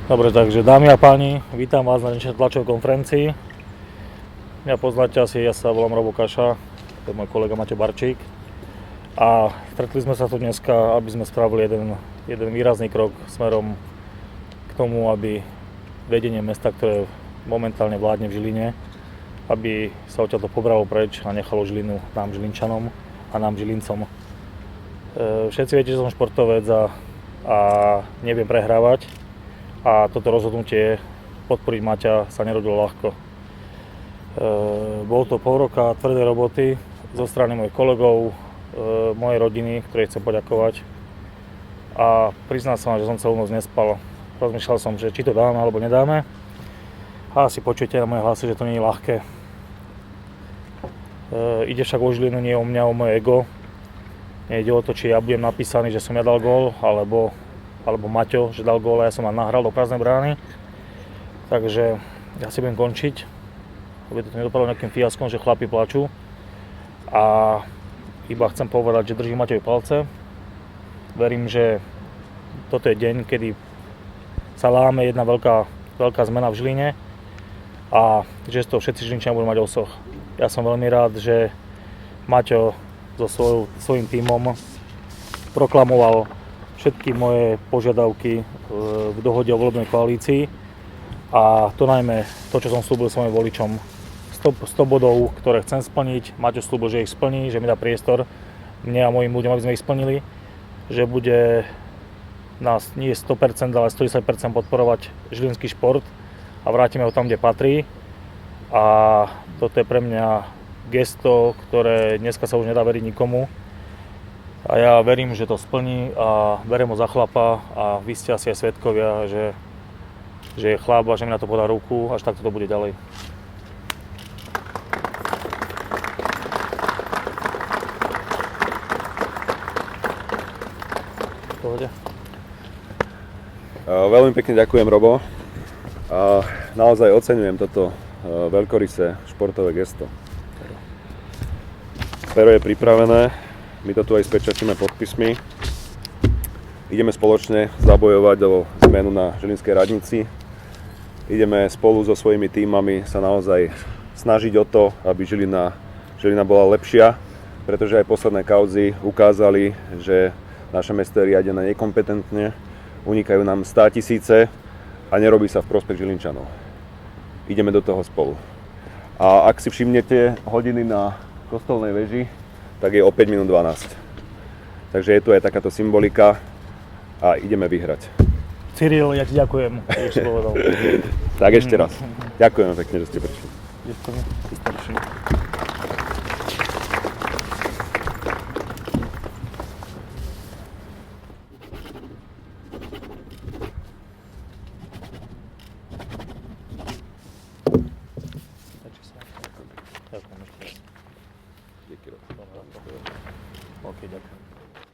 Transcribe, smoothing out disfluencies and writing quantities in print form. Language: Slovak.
Dobre, takže dámy a páni, vítam vás na dnešnej tlačovej konferencii. Mňa poznáte asi, ja sa volám Robo Kaša, to je môj kolega Matej Barčík. A stretli sme sa tu dneska, aby sme spravili jeden výrazný krok smerom k tomu, aby vedenie mesta, ktoré momentálne vládne v Žiline, aby sa odtiaľto pobralo preč a nechalo Žilinu nám Žilinčanom a nám Žilincom. Všetci viete, že som športovec a neviem prehrávať. A toto rozhodnutie podporiť Maťa sa nerodilo ľahko. Bolo to pol roka tvrdej roboty zo strany mojich kolegov, mojej rodiny, ktorej chcem poďakovať. A priznám sa, že som celú noc nespal. Rozmýšľal som, že či to dáme alebo nedáme. A asi počujete na moje hlasy, že to nie je ľahké. Ide však o Žilinu, nie o mňa, o moje ego. Nejde o to, či ja budem napísaný, že som ja dal gól, alebo Maťo, že dal gól a ja som ma nahral do prázdnej brány. Takže ja si budem končiť, aby to nedopadlo nejakým fiaskom, že chlapi plačú. A iba chcem povedať, že držím Maťovi palce. Verím, že toto je deň, kedy sa láme jedna veľká zmena v Žiline a že z toho všetci Žilinčania budú mať osoch. Ja som veľmi rád, že Maťo so svojím tímom proklamoval všetky moje požiadavky v dohode o volebnej koalícii a to najmä to, čo som slúbil svojim voličom. 100 bodov, ktoré chcem splniť, Maťo slúbil, že ich splní, že mi dá priestor mne a mojim ľuďom, aby sme ich splnili, že bude nás nie 100%, ale 110% podporovať žilinský šport a vrátime ho tam, kde patrí. A toto je pre mňa gesto, ktoré dneska sa už nedá veriť nikomu. A ja verím, že to splní a beriem ho za chlapa a vy ste asi aj svedkovia, že je chlap a že mi na to podá ruku, až takto to bude ďalej. Pohode. Veľmi pekne ďakujem, Robo. Naozaj oceňujem toto veľkorysé športové gesto. Pero je pripravené. My to tu aj spečatíme podpismi. Ideme spoločne zabojovať o zmenu na Žilinskej radnici. Ideme spolu so svojimi tímami sa naozaj snažiť o to, aby Žilina bola lepšia, pretože aj posledné kauzy ukázali, že naše mesto je riadené nekompetentne, unikajú nám 100 000 a nerobí sa v prospech Žilinčanov. Ideme do toho spolu. A ak si všimnete hodiny na kostolnej veži, tak je o 5 minút 12. Takže je tu aj takáto symbolika a ideme vyhrať. Cyril, ja ti ďakujem, že si povedal. Tak ešte raz. Ďakujem pekne, že ste prišli. Ďakujem. Díky. OK, ďakujem.